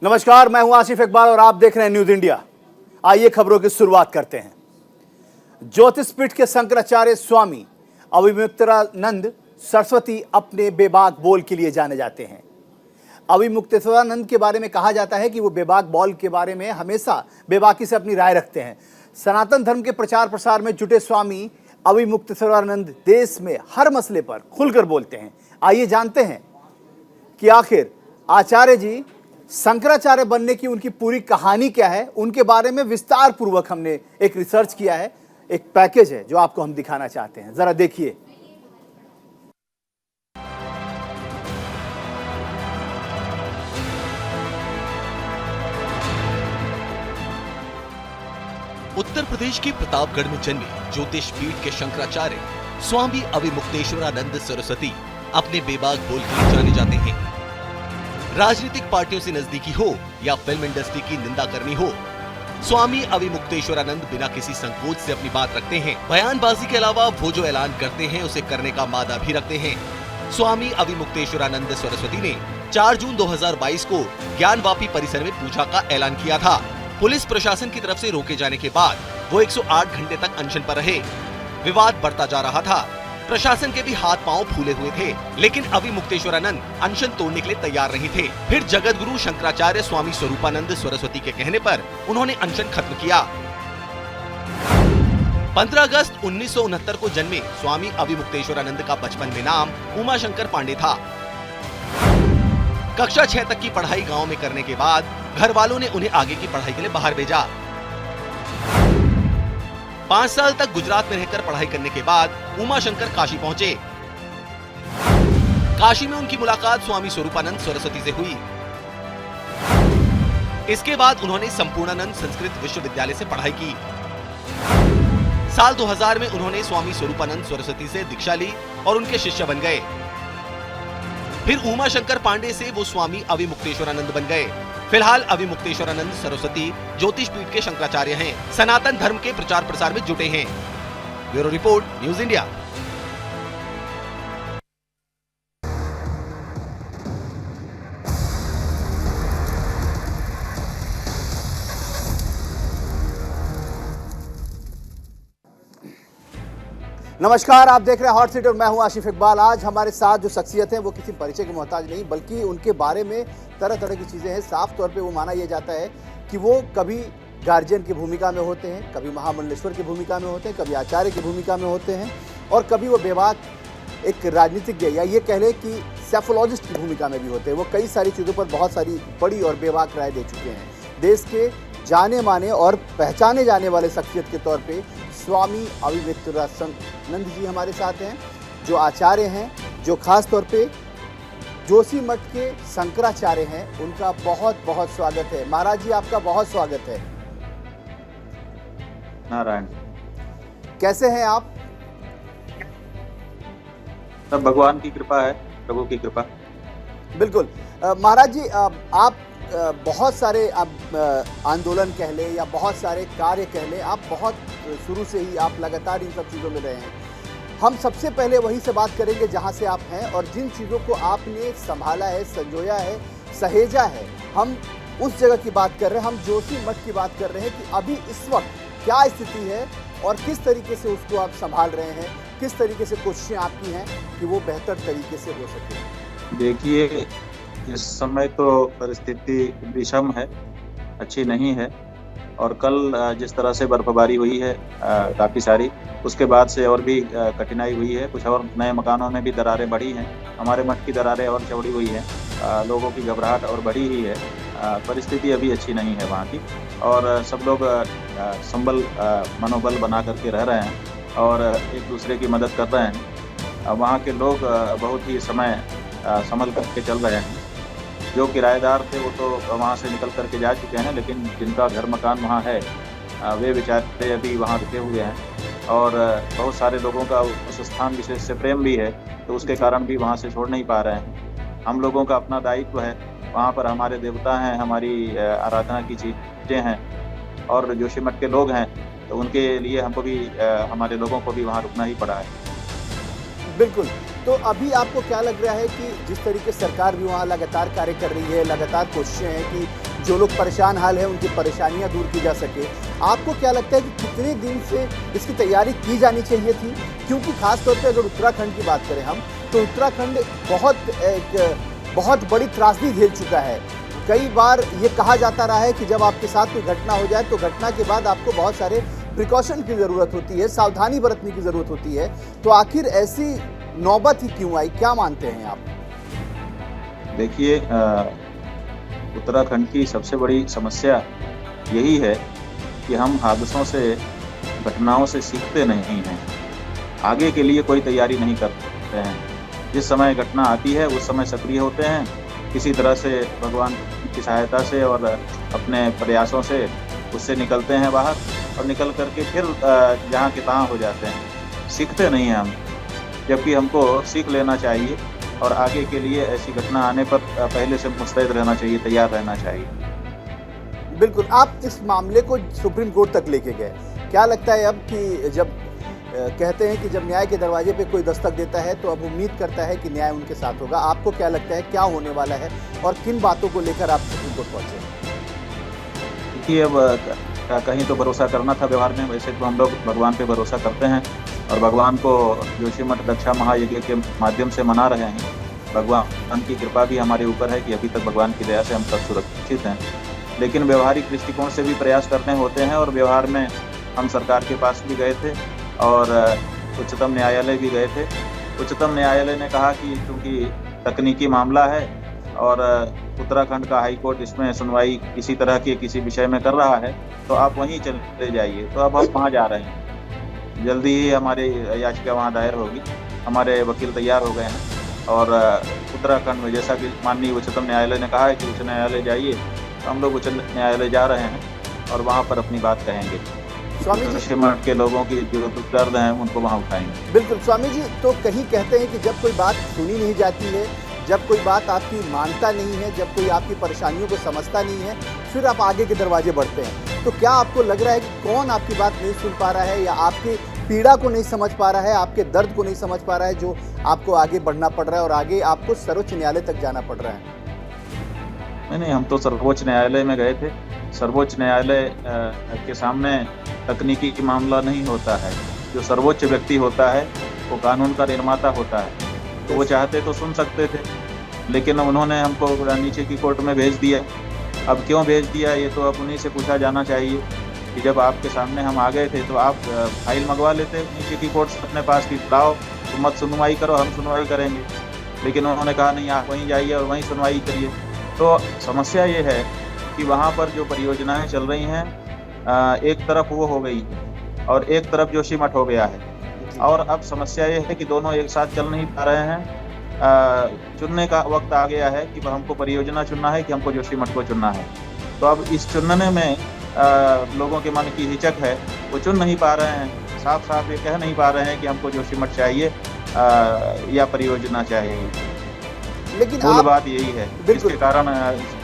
नमस्कार, मैं हूं आसिफ इकबाल और आप देख रहे हैं न्यूज इंडिया। आइए खबरों की शुरुआत करते हैं। ज्योतिषपीठ के शंकराचार्य स्वामी अविमुक्तेश्वरानंद सरस्वती अपने बेबाक बोल के लिए जाने जाते हैं। अविमुक्तेश्वरानंद के बारे में कहा जाता है कि वो बेबाक बोल के बारे में हमेशा बेबाकी से अपनी राय रखते हैं। सनातन धर्म के प्रचार प्रसार में जुटे स्वामी अविमुक्तेश्वरानंद देश में हर मसले पर खुलकर बोलते हैं। आइए जानते हैं कि आखिर आचार्य जी शंकराचार्य बनने की उनकी पूरी कहानी क्या है। उनके बारे में विस्तार पूर्वक हमने एक रिसर्च किया है, एक पैकेज है जो आपको हम दिखाना चाहते हैं। जरा देखिए। उत्तर प्रदेश के प्रतापगढ़ में जन्मे ज्योतिष पीठ के शंकराचार्य स्वामी अविमुक्तेश्वरानंद सरस्वती अपने बेबाक बोल के लिए जाने जाते हैं। राजनीतिक पार्टियों से नजदीकी हो या फिल्म इंडस्ट्री की निंदा करनी हो, स्वामी अविमुक्तेश्वरानंद बिना किसी संकोच से अपनी बात रखते हैं। बयानबाजी के अलावा वो जो ऐलान करते हैं उसे करने का मादा भी रखते हैं। स्वामी अविमुक्तेश्वरानंद सरस्वती ने 4 जून 2022 को ज्ञानवापी परिसर में पूजा का ऐलान किया था। पुलिस प्रशासन की तरफ से रोके जाने के बाद वो 108 घंटे तक अनशन पर रहे। विवाद बढ़ता जा रहा था। प्रशासन के भी हाथ पांव फूले हुए थे, लेकिन अविमुक्तेश्वरानंद अनशन तोड़ने के लिए तैयार नहीं थे। फिर जगत गुरु शंकराचार्य स्वामी स्वरूपानंद सरस्वती के कहने पर उन्होंने अनशन खत्म किया। 15 अगस्त 1969 को जन्मे स्वामी अविमुक्तेश्वरानंद का बचपन में नाम उमाशंकर पांडे था। कक्षा 6 तक की पढ़ाई गांव में करने के बाद घर वालों ने उन्हें आगे की पढ़ाई के लिए बाहर भेजा। 5 साल तक गुजरात में रहकर पढ़ाई करने के बाद उमाशंकर काशी पहुंचे। काशी में उनकी मुलाकात स्वामी स्वरूपानंद सरस्वती से हुई। इसके बाद उन्होंने संपूर्णानंद संस्कृत विश्वविद्यालय से पढ़ाई की। साल 2000 में उन्होंने स्वामी स्वरूपानंद सरस्वती से दीक्षा ली और उनके शिष्य बन गए। फिर उमाशंकर पांडे से वो स्वामी अविमुक्तेश्वरानंद बन गए। फिलहाल अविमुक्तेश्वरानंद सरस्वती ज्योतिष पीठ के शंकराचार्य हैं। सनातन धर्म के प्रचार प्रसार में जुटे हैं। Bureau report, news India. नमस्कार, आप देख रहे हैं हॉट सीट और मैं हूं आसिफ इकबाल। आज हमारे साथ जो शख्सियत है वो किसी परिचय के मोहताज नहीं, बल्कि उनके बारे में तरह तरह की चीज़ें हैं। साफ तौर पे वो माना यह जाता है कि वो कभी गार्जियन की भूमिका में होते हैं, कभी महामंडलेश्वर की भूमिका में होते हैं, कभी आचार्य की भूमिका में होते हैं, और कभी वो बेबाक एक राजनीतिज्ञ या ये कह लें कि सैफोलॉजिस्ट की भूमिका में भी होते हैं। वो कई सारी चीज़ों पर बहुत सारी बड़ी और बेबाक राय दे चुके हैं। देश के जाने माने और पहचाने जाने वाले शख्सियत के तौर पे स्वामी अविमुक्तेश्वरानंद जी हमारे साथ हैं, जो आचार्य हैं, जो खास तौर पे जोशी मठ के शंकराचार्य हैं। उनका बहुत बहुत स्वागत है। महाराज जी, आपका बहुत स्वागत है। नारायण, कैसे हैं आप? सब भगवान की कृपा है, प्रभु की कृपा। बिल्कुल। महाराज जी, आप बहुत सारे आंदोलन कह लें या बहुत सारे कार्य कह लें, आप बहुत शुरू से ही आप लगातार इन सब चीज़ों में रहे हैं। हम सबसे पहले वहीं से बात करेंगे जहां से आप हैं और जिन चीज़ों को आपने संभाला है, संजोया है, सहेजा है। हम उस जगह की बात कर रहे हैं, हम जोशी मठ की बात कर रहे हैं कि अभी इस वक्त क्या स्थिति है और किस तरीके से उसको आप संभाल रहे हैं, किस तरीके से कोशिशें आपकी हैं कि वो बेहतर तरीके से हो सके। देखिए, इस समय तो परिस्थिति विषम है, अच्छी नहीं है। और कल जिस तरह से बर्फबारी हुई है काफ़ी सारी, उसके बाद से और भी कठिनाई हुई है। कुछ और नए मकानों में भी दरारें बढ़ी हैं। हमारे मठ की दरारें और चौड़ी हुई हैं। लोगों की घबराहट और बढ़ी ही है। परिस्थिति अभी अच्छी नहीं है वहाँ की, और सब लोग मनोबल बना करके रह रहे हैं और एक दूसरे की मदद कर रहे हैं। वहाँ के लोग बहुत ही समय संभल करके चल रहे हैं। जो किराएदार थे वो तो वहाँ से निकल करके जा चुके हैं, लेकिन जिनका घर मकान वहाँ है वे बेचारे अभी वहाँ रुके हुए हैं। और बहुत सारे लोगों का उस स्थान विशेष से प्रेम भी है, तो उसके कारण भी वहाँ से छोड़ नहीं पा रहे हैं। हम लोगों का अपना दायित्व है, वहाँ पर हमारे देवता हैं, हमारी आराधना की चीज़ें हैं और जोशी मठ के लोग हैं, तो उनके लिए हमको भी हमारे लोगों को भी वहाँ रुकना ही पड़ा है। बिल्कुल। तो अभी आपको क्या लग रहा है कि जिस तरीके सरकार भी वहाँ लगातार कार्य कर रही है, लगातार कोशिशें हैं कि जो लोग परेशान हाल है उनकी परेशानियां दूर की जा सके, आपको क्या लगता है कि कितने दिन से इसकी तैयारी की जानी चाहिए थी? क्योंकि खासतौर पे अगर उत्तराखंड की बात करें हम, तो उत्तराखंड बहुत बड़ी त्रासदी झेल चुका है। कई बार ये कहा जाता रहा है कि जब आपके साथ कोई घटना हो जाए तो घटना के बाद आपको बहुत सारे प्रिकॉशन की ज़रूरत होती है, सावधानी बरतने की ज़रूरत होती है। तो आखिर ऐसी नौबत ही क्यों आई, क्या मानते हैं आप? देखिए, उत्तराखंड की सबसे बड़ी समस्या यही है कि हम हादसों से, घटनाओं से सीखते नहीं हैं, आगे के लिए कोई तैयारी नहीं करते हैं। जिस समय घटना आती है उस समय सक्रिय होते हैं, किसी तरह से भगवान की सहायता से और अपने प्रयासों से उससे निकलते हैं बाहर, और निकल करके फिर जहाँ के तहाँ हो जाते हैं। सीखते नहीं हैं हम, जबकि हमको सीख लेना चाहिए और आगे के लिए ऐसी घटना आने पर पहले से मुस्तैद रहना चाहिए, तैयार रहना चाहिए। बिल्कुल, आप इस मामले को सुप्रीम कोर्ट तक लेके गए। क्या लगता है अब कि जब कहते हैं कि जब न्याय के दरवाजे पे कोई दस्तक देता है तो अब उम्मीद करता है कि न्याय उनके साथ होगा। आपको क्या लगता है क्या होने वाला है और किन बातों को लेकर आप सुप्रीम कोर्ट पहुंचे? देखिए, अब कहीं तो भरोसा करना था व्यवहार में। वैसे तो हम लोग भगवान पे भरोसा करते हैं और भगवान को जोशीमठ दक्षा महायज्ञ के माध्यम से मना रहे हैं। भगवान की कृपा भी हमारे ऊपर है कि अभी तक भगवान की दया से हम सब सुरक्षित हैं। लेकिन व्यवहारिक दृष्टिकोण से भी प्रयास करने होते हैं, और व्यवहार में हम सरकार के पास भी गए थे और उच्चतम न्यायालय भी गए थे। उच्चतम न्यायालय ने कहा कि चूँकि तकनीकी मामला है और उत्तराखंड का हाई कोर्ट इसमें सुनवाई किसी तरह के किसी विषय में कर रहा है, तो आप वहीं चले जाइए। तो अब हम वहाँ जा रहे हैं, जल्दी ही हमारी याचिका वहाँ दायर होगी। हमारे वकील तैयार हो गए हैं और उत्तराखंड में जैसा कि माननीय उच्चतम न्यायालय ने कहा है कि उच्च न्यायालय जाइए, तो हम लोग उच्च न्यायालय जा रहे हैं और वहाँ पर अपनी बात कहेंगे। स्वामी जी, जोशीमठ के लोगों की जो दर्द हैं उनको वहाँ उठाएंगे। बिल्कुल स्वामी जी, तो कहीं कहते हैं कि जब कोई बात सुनी नहीं जाती है, जब कोई बात आपकी मानता नहीं है, जब कोई आपकी परेशानियों को समझता नहीं है, फिर आप आगे के दरवाजे बढ़ते हैं। तो क्या आपको लग रहा है कि कौन आपकी बात नहीं सुन पा रहा है, या आपकी पीड़ा को नहीं समझ पा रहा है, आपके दर्द को नहीं समझ पा रहा है, जो आपको आगे बढ़ना पड़ रहा है और आगे आपको सर्वोच्च न्यायालय तक जाना पड़ रहा है? नहीं, हम तो सर्वोच्च न्यायालय में गए थे। सर्वोच्च न्यायालय के सामने तकनीकी मामला नहीं होता है। जो सर्वोच्च व्यक्ति होता है वो कानून का निर्माता होता है, तो वो चाहते तो सुन सकते थे, लेकिन उन्होंने हमको नीचे की कोर्ट में भेज दिया। अब क्यों भेज दिया, ये तो अब उन्हीं से पूछा जाना चाहिए कि जब आपके सामने हम आ गए थे तो आप फाइल मंगवा लेते नीचे की कोर्ट से अपने पास, की लाओ तुम मत सुनवाई करो, हम सुनवाई करेंगे। लेकिन उन्होंने कहा नहीं, आप वहीं जाइए और वहीं सुनवाई करिए। तो समस्या ये है कि वहाँ पर जो परियोजनाएं चल रही हैं, एक तरफ वो हो गई और एक तरफ जोशीमठ हो गया है। और अब समस्या ये है कि दोनों एक साथ चल नहीं पा रहे हैं। चुनने का वक्त आ गया है कि हमको परियोजना चुनना है कि हमको जोशीमठ को चुनना है। तो अब इस चुनने में लोगों के मन की हिचक है, वो चुन नहीं पा रहे हैं। साफ साफ ये कह नहीं पा रहे हैं कि हमको जोशीमठ चाहिए या परियोजना चाहिए। लेकिन मूल आप, बात यही है, बिल्कुल, इसके कारण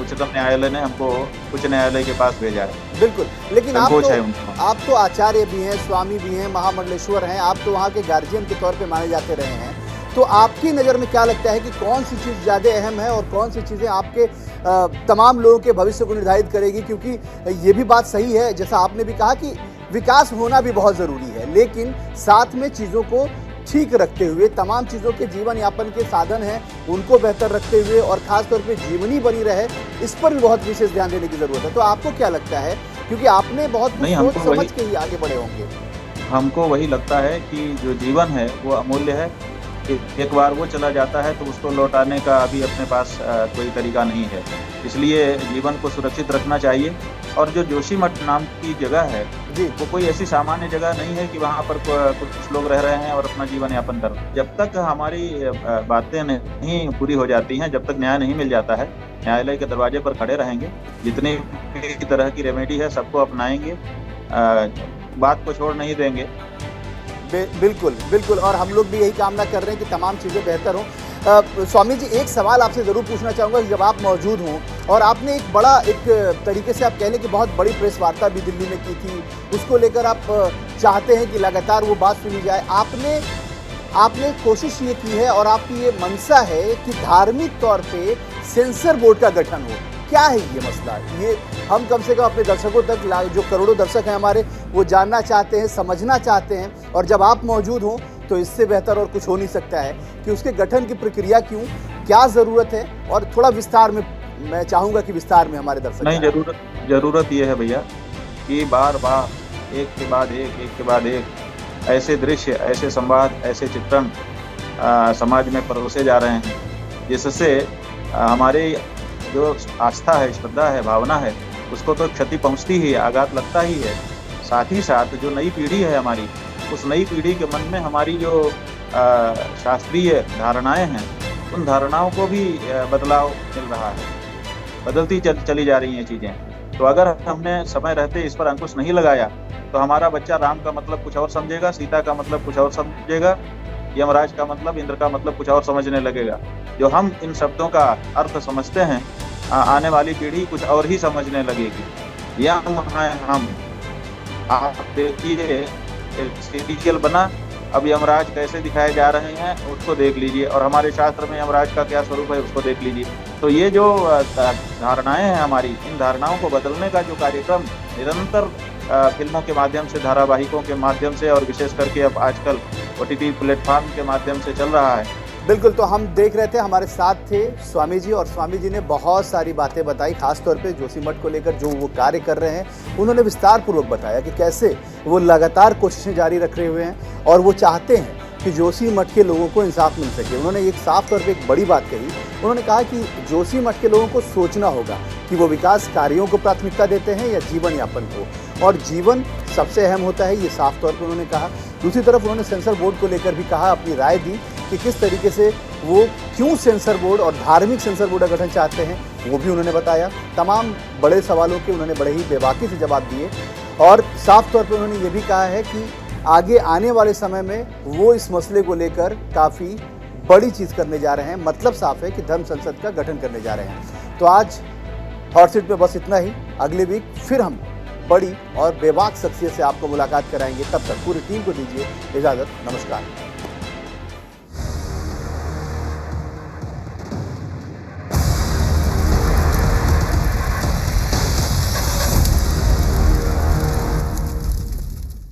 उच्चतम न्यायालय ने हमको उच्च न्यायालय के पास भेजा है। बिल्कुल, लेकिन संकोच है उनको। आप तो आचार्य भी हैं, स्वामी भी हैं, महामंडलेश्वर हैं, आप तो वहाँ के गार्जियन के तौर पे माने जाते रहे हैं। तो आपकी नज़र में क्या लगता है कि कौन सी चीज़ ज़्यादा अहम है और कौन सी चीज़ें आपके तमाम लोगों के भविष्य को निर्धारित करेगी? क्योंकि ये भी बात सही है, जैसा आपने भी कहा कि विकास होना भी बहुत ज़रूरी है, लेकिन साथ में चीज़ों को ठीक रखते हुए, तमाम चीज़ों के जीवन यापन के साधन हैं उनको बेहतर रखते हुए, और ख़ासतौर पे जीवनी बनी रहे, इस पर भी बहुत विशेष ध्यान देने की ज़रूरत है। तो आपको क्या लगता है, क्योंकि आपने बहुत कुछ सोच समझ के ही आगे बढ़े होंगे? हमको वही लगता है कि जो जीवन है वो अमूल्य है। एक बार वो चला जाता है तो उसको लौटाने का अभी अपने पास कोई तरीका नहीं है। इसलिए जीवन को सुरक्षित रखना चाहिए। और जो जोशीमठ नाम की जगह है जी, वो कोई ऐसी सामान्य जगह नहीं है कि वहाँ पर कुछ लोग रह रहे हैं और अपना जीवन यापन कर रहे हैं। जब तक हमारी बातें नहीं पूरी हो जाती हैं, जब तक न्याय नहीं मिल जाता है, न्यायालय के दरवाजे पर खड़े रहेंगे। जितनी भी तरह की रेमेडी है सबको अपनाएंगे, बात को छोड़ नहीं देंगे। बिल्कुल बिल्कुल, और हम लोग भी यही कामना कर रहे हैं कि तमाम चीज़ें बेहतर हों। स्वामी जी, एक सवाल आपसे ज़रूर पूछना चाहूँगा कि जब आप मौजूद हों और आपने एक बड़ा, एक तरीके से आप कह लें कि बहुत बड़ी प्रेस वार्ता भी दिल्ली में की थी, उसको लेकर आप चाहते हैं कि लगातार वो बात सुनी जाए। आपने कोशिश ये की है और आपकी ये मंशा है कि धार्मिक तौर पे सेंसर बोर्ड का गठन हो। क्या है ये मसला? ये हम कम से कम अपने दर्शकों तक, जो करोड़ों दर्शक हैं हमारे, वो जानना चाहते हैं, समझना चाहते हैं। और जब आप मौजूद हो तो इससे बेहतर और कुछ हो नहीं सकता है कि उसके गठन की प्रक्रिया क्यों, क्या ज़रूरत है, और थोड़ा विस्तार में मैं चाहूँगा कि विस्तार में हमारे दर्शक। नहीं, जरूरत ये है भैया कि बार बार एक के बाद एक ऐसे दृश्य, ऐसे संवाद, ऐसे चित्रण समाज में परोसे जा रहे हैं, जिससे हमारे जो आस्था है, श्रद्धा है, भावना है, उसको तो क्षति पहुंचती ही है, आघात लगता ही है। साथ ही साथ जो नई पीढ़ी है हमारी, उस नई पीढ़ी के मन में हमारी जो शास्त्रीय धारणाएं हैं, उन धारणाओं को भी बदलाव मिल रहा है, बदलती चली जा रही हैं चीज़ें। तो अगर हमने समय रहते इस पर अंकुश नहीं लगाया तो हमारा बच्चा राम का मतलब कुछ और समझेगा, सीता का मतलब कुछ और समझेगा, यमराज का मतलब, इंद्र का मतलब कुछ और समझने लगेगा। जो हम इन शब्दों का अर्थ समझते हैं, आने वाली पीढ़ी कुछ और ही समझने लगेगी। या हम आप देखिए, सीरियल बना, अब यमराज कैसे दिखाए जा रहे हैं उसको देख लीजिए, और हमारे शास्त्र में यमराज का क्या स्वरूप है उसको देख लीजिए। तो ये जो धारणाएं हैं हमारी, इन धारणाओं को बदलने का जो कार्यक्रम निरंतर फिल्मों के माध्यम से, धारावाहिकों के माध्यम से, और विशेष करके अब आजकल OTT प्लेटफॉर्म के माध्यम से चल रहा है। बिल्कुल, तो हम देख रहे थे, हमारे साथ थे स्वामी जी, और स्वामी जी ने बहुत सारी बातें बताई, खासतौर पे जोशीमठ को लेकर जो वो कार्य कर रहे हैं। उन्होंने विस्तार पूर्वक बताया कि कैसे वो लगातार कोशिशें जारी रखे हुए हैं और वो चाहते हैं कि जोशीमठ के लोगों को इंसाफ मिल सके। उन्होंने एक साफ तौर पे एक बड़ी बात कही। उन्होंने कहा कि जोशीमठ के लोगों को सोचना होगा कि वो विकास कार्यों को प्राथमिकता देते हैं या जीवन यापन को, और जीवन सबसे अहम होता है, ये साफ तौर पर उन्होंने कहा। दूसरी तरफ उन्होंने सेंसर बोर्ड को लेकर भी कहा, अपनी राय दी कि किस तरीके से वो क्यों सेंसर बोर्ड और धार्मिक सेंसर बोर्ड का गठन चाहते हैं, वो भी उन्होंने बताया। तमाम बड़े सवालों के उन्होंने बड़े ही बेबाकी से जवाब दिए, और साफ तौर पर उन्होंने ये भी कहा है कि आगे आने वाले समय में वो इस मसले को लेकर काफ़ी बड़ी चीज़ करने जा रहे हैं। मतलब साफ है कि धर्म संसद का गठन करने जा रहे हैं। तो आज हॉट सीट पे बस इतना ही। अगले वीक फिर हम बड़ी और बेबाक शख्सियत से आपको मुलाकात कराएंगे। तब तक पूरी टीम को दीजिए इजाज़त। नमस्कार।